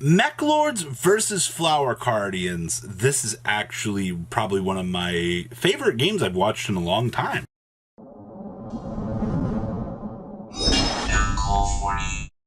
Meklords versus Flower Guardians. This is actually probably one of my favorite games I've watched in a long time.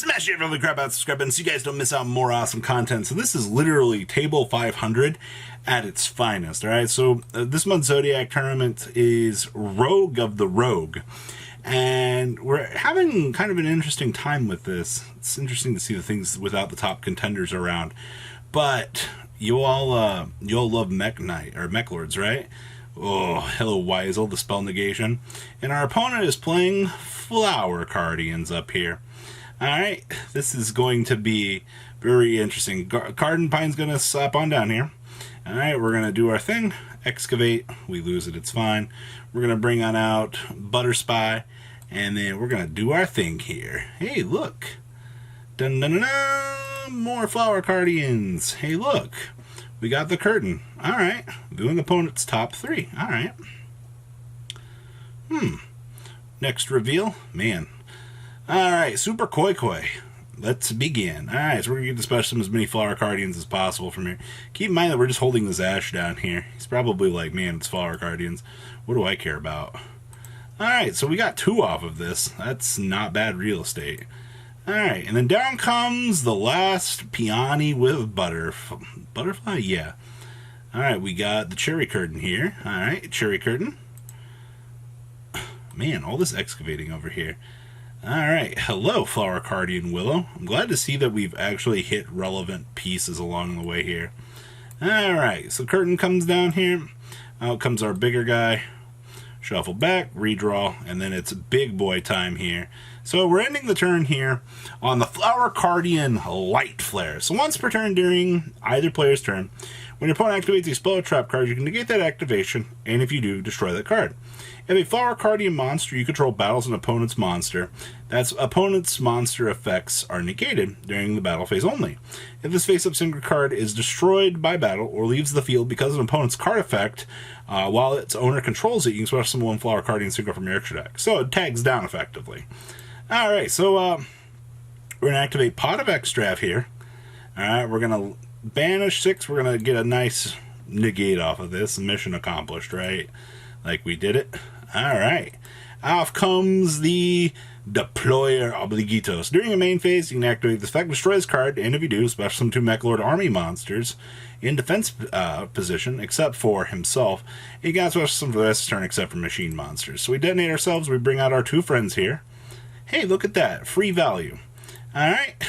Smash it, really grab out, subscribe button so you guys don't miss out on more awesome content. So this is literally Table 500 at its finest, alright? So this month's Zodiac tournament is Rogue of the Rogue. And we're having kind of an interesting time with this. It's interesting to see the things without the top contenders around. But you all love Mech Knight, or Meklords, right? Oh, hello Weisel, the spell negation. And our opponent is playing Flower Guardians up here. Alright, this is going to be very interesting. Garden Pine's going to slap on down here. Alright, we're going to do our thing. Excavate. We lose it, it's fine. We're going to bring on out Butter Spy. And then we're going to do our thing here. Hey, look. Dun dun dun dun. More Flower Guardians. Hey, look. We got the curtain. Alright. Doing opponent's top 3. Alright. Next reveal. Man. Alright, Super Koi Koi. Let's begin. Alright, so we're going to get to special as many Flower Guardians as possible from here. Keep in mind that we're just holding this Ash down here. He's probably like, man, it's Flower Guardians. What do I care about? Alright, so we got 2 off of this. That's not bad real estate. Alright, and then down comes the last Peony with Butterfly? Yeah. Alright, we got the Cherry Curtain here. Alright, Cherry Curtain. Man, all this excavating over here. Alright, hello Flower Guardian Willow. I'm glad to see that we've actually hit relevant pieces along the way here. Alright, so curtain comes down here. Out comes our bigger guy. Shuffle back, redraw, and then it's big boy time here. So we're ending the turn here on the Flower Guardian Light Flare. So once per turn during either player's turn, when your opponent activates a spell or trap card, you can negate that activation, and if you do, destroy that card. If a Flower Guardian monster you control battles an opponent's monster, that's opponent's monster effects are negated during the battle phase only. If this face-up single card is destroyed by battle or leaves the field because of an opponent's card effect, while its owner controls it, you can special summon 1 Flower Guardian single from your extra deck. So it tags down effectively. Alright, so we're going to activate Pot of Extract here. Alright, we're going to banish 6. We're going to get a nice negate off of this. Mission accomplished, right? Like we did it. Alright. Off comes the Deployer Obligatos. During a main phase, you can activate this effect, destroy this card, and if you do, special summon 2 Meklord army monsters in defense position, except for himself. You can special summon for the rest of the turn, except for machine monsters. So we detonate ourselves, we bring out our 2 friends here. Hey, look at that. Free value. Alright.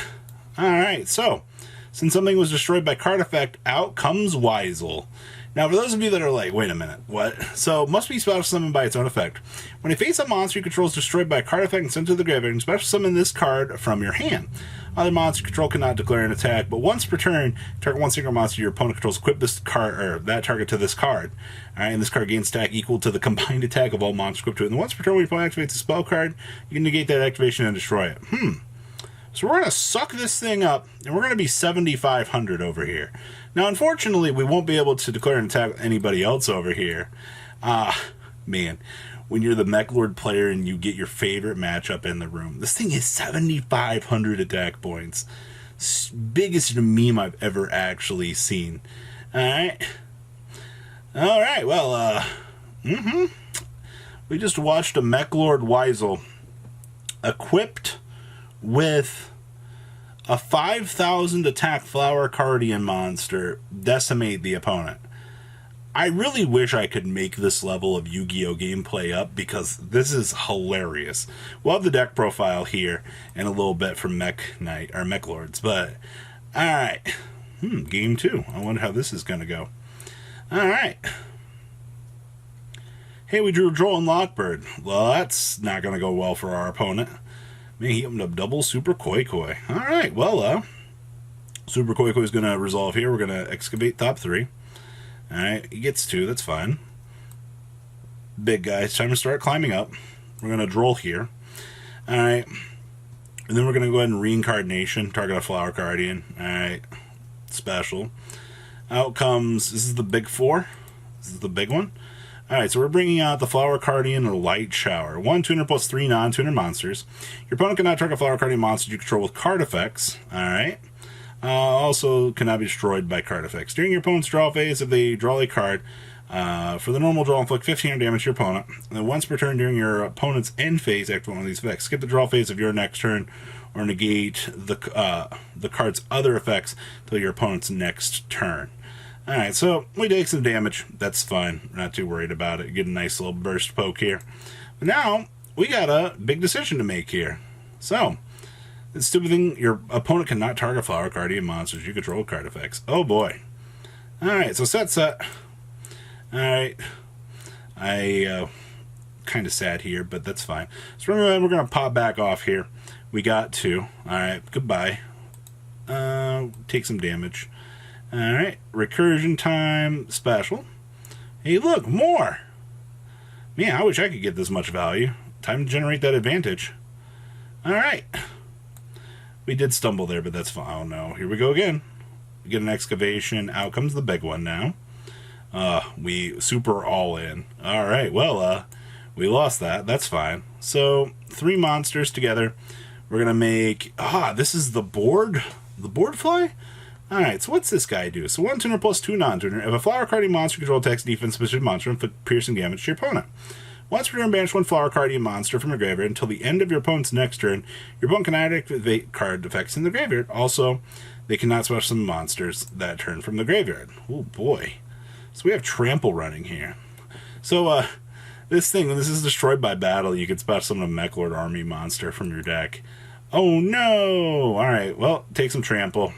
Alright, so, since something was destroyed by card effect, out comes Weisel. Now, for those of you that are like, wait a minute, what? So, must be special summoned by its own effect. When a face-up monster you control is destroyed by a card effect and sent to the graveyard, you can special summon this card from your hand. Other monster you control cannot declare an attack, but once per turn, target 1 single monster your opponent controls, equip this card, or that target to this card. Alright, and this card gains attack equal to the combined attack of all monsters equipped to it. And once per turn, when your opponent activates a spell card, you can negate that activation and destroy it. So we're going to suck this thing up, and we're going to be 7,500 over here. Now, unfortunately, we won't be able to declare an attack with anybody else over here. Man, when you're the Meklord player and you get your favorite matchup in the room, this thing is 7,500 attack points. Biggest meme I've ever actually seen. Alright. Alright, well, we just watched a Meklord Weisel equipped with a 5,000 attack Flower Guardian monster decimate the opponent. I really wish I could make this level of Yu-Gi-Oh! Gameplay up, because this is hilarious. We'll have the deck profile here in a little bit from Mech Knight, or Meklords, but alright. Game 2. I wonder how this is going to go. Alright. Hey, we drew Droll and Lockbird. Well, that's not going to go well for our opponent. Man, he opened up double Super Koi Koi. Alright, well, Super Koi Koi is going to resolve here. We're going to excavate top 3. Alright, he gets 2, that's fine. Big guy, it's time to start climbing up. We're going to Droll here. Alright, and then we're going to go ahead and Reincarnation, target a Flower Guardian. Alright, special. Out comes, this is the big 4. This is the big one. Alright, so we're bringing out the Flower Guardian Light Shower. 1 tuner plus 3 non-tuner monsters. Your opponent cannot target Flower Guardian monsters you control with card effects. Alright. Also cannot be destroyed by card effects. During your opponent's draw phase, if they draw a card, for the normal draw, inflict 15 damage to your opponent. And then once per turn during your opponent's end phase, activate one of these effects. Skip the draw phase of your next turn, or negate the card's other effects till your opponent's next turn. Alright, so we take some damage. That's fine. We're not too worried about it. Get a nice little burst poke here. But now, we got a big decision to make here. So, the stupid thing, your opponent cannot target Flower Guardian monsters you control card effects. Oh boy. Alright, so set. Alright. Kind of sad here, but that's fine. So we're going to pop back off here. We got 2. Alright, goodbye. Take some damage. Alright, recursion time special. Hey, look, more! Man, I wish I could get this much value. Time to generate that advantage. Alright. We did stumble there, but that's fine. Oh no, here we go again. We get an excavation. Out comes the big one now. We super all in. Alright, well, we lost that. That's fine. So, 3 monsters together. We're gonna make... this is the board? The board fly? Alright, so what's this guy do? So 1 tuner plus 2 non-tuner. If a Flower Guardian monster control attacks defense specific monster, inflict piercing damage to your opponent. Once per turn, banish 1 Flower Guardian monster from your graveyard until the end of your opponent's next turn. Your opponent cannot activate card effects in the graveyard. Also, they cannot special summon monsters that turn from the graveyard. Oh boy. So we have Trample running here. So, this thing, when this is destroyed by battle, you can special summon a Meklord army monster from your deck. Oh no! Alright, well, take some Trample.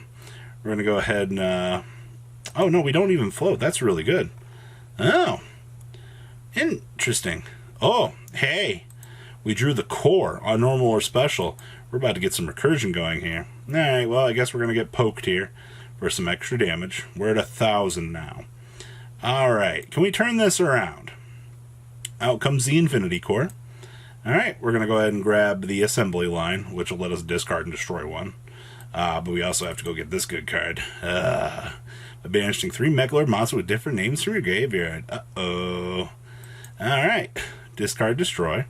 We're going to go ahead and, oh, no, we don't even float. That's really good. Oh. Interesting. Oh, hey. We drew the core on normal or special. We're about to get some recursion going here. Alright, well, I guess we're going to get poked here for some extra damage. We're at 1,000 now. Alright, can we turn this around? Out comes the Infinity Core. Alright, we're going to go ahead and grab the assembly line, which will let us discard and destroy one. But we also have to go get this good card. By banishing 3 Meklord monsters with different names from your graveyard. Uh-oh. Alright. Discard, destroy.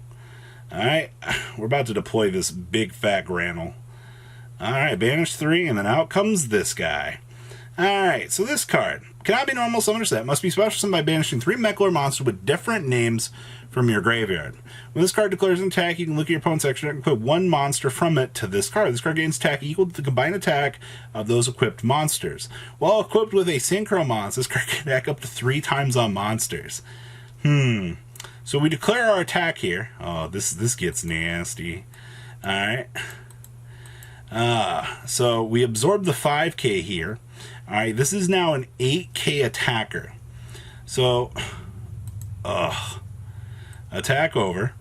Alright. We're about to deploy this big fat Granule. Alright, banish 3, and then out comes this guy. Alright, so this card cannot be normal summon or set. Must be special summoned by banishing 3 Meklord monsters with different names from your graveyard. When this card declares an attack, you can look at your opponent's extra deck and equip 1 monster from it to this card. This card gains attack equal to the combined attack of those equipped monsters. While equipped with a Synchro monster, this card can attack up to 3 times on monsters. So we declare our attack here. Oh, this gets nasty. Alright. So we absorb the 5k here. Alright, this is now an 8k attacker. So, attack over.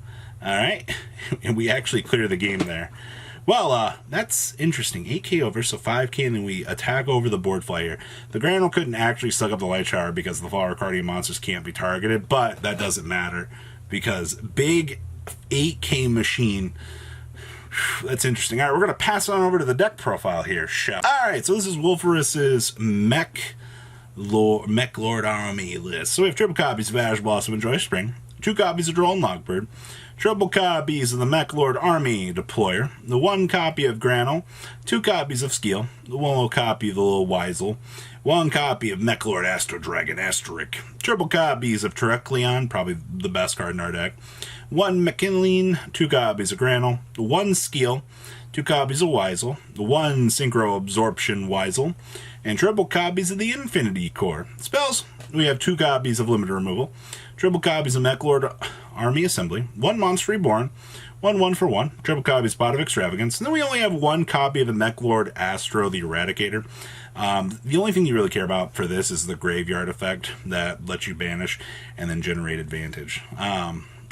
Alright, and we actually clear the game there. Well, that's interesting. 8k over, so 5k, and then we attack over the board flyer. The Granule couldn't actually suck up the Light Shower because the Flower Guardian monsters can't be targeted, but that doesn't matter because big 8k machine. That's interesting. Alright, we're going to pass on over to the deck profile here, Chef. Alright, so this is Wolferus's Meklord army list. So we have triple copies of Ash Blossom and Joy Spring, 2 copies of Droll Lockbird, triple copies of the Meklord army deployer, the 1 copy of Granule, 2 copies of Skeel, the 1 little copy of the little Weisel, 1 copy of Meklord Astro Dragon Asterisk, triple copies of Terrecleon, probably the best card in our deck, 1 McKinley, 2 copies of Granule, 1 Skeel, 2 copies of Weisel, 1 Synchro Absorption Weisel, and triple copies of the Infinity Core. Spells, we have 2 copies of Limited Removal, triple copies of Meklord Army Assembly, 1 Monster Reborn, 1 for 1, triple copies of Pot of Extravagance, and then we only have 1 copy of the Meklord Astro the Eradicator. The only thing you really care about for this is the graveyard effect that lets you banish and then generate advantage.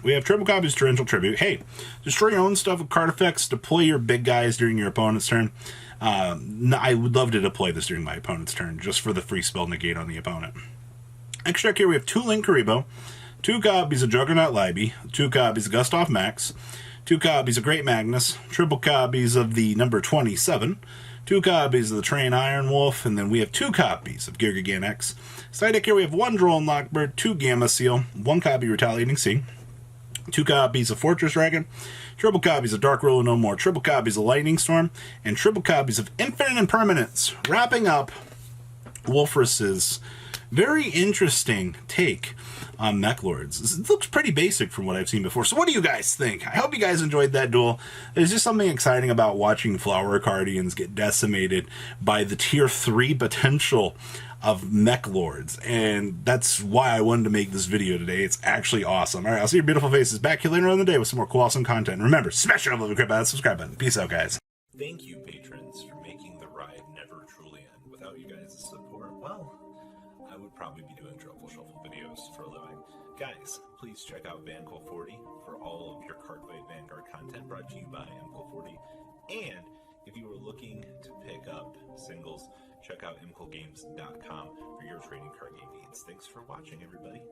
We have triple copies of Torrential Tribute. Hey, destroy your own stuff with card effects, deploy your big guys during your opponent's turn. I would love to deploy this during my opponent's turn, just for the free spell negate on the opponent. Extra deck here, we have 2 Link Karibo, 2 copies of Juggernaut Libby, 2 copies of Gustav Max, 2 copies of Great Magnus, triple copies of the number 27, 2 copies of the Train Iron Wolf, and then we have 2 copies of Girgagan X. Side deck here, we have 1 Droll Lockbird, 2 Gamma Seal, 1 copy of Retaliating Sea, 2 copies of Fortress Dragon, triple copies of Dark Ruler No More, triple copies of Lightning Storm, and triple copies of Infinite Impermanence, wrapping up Wolfris's very interesting take on Meklords. It looks pretty basic from what I've seen before. So what do you guys think? I hope you guys enjoyed that duel. There's just something exciting about watching Flower Guardians get decimated by the tier 3 potential of Meklords, and that's why I wanted to make this video today. It's actually awesome. All right, I'll see your beautiful faces back here later on in the day with some more cool, awesome content. Remember, smash your love that subscribe button. Peace out, guys. Thank you, patrons, for making the ride never truly end. Without you guys' support, well, I would probably be doing Truffle Shuffle videos for a living. Guys, please check out Vanquill40 for all of your Cardfight Vanguard content brought to you by Meklords. And if you are looking to pick up singles, check out mklgames.com for your trading card game needs. Thanks for watching, everybody.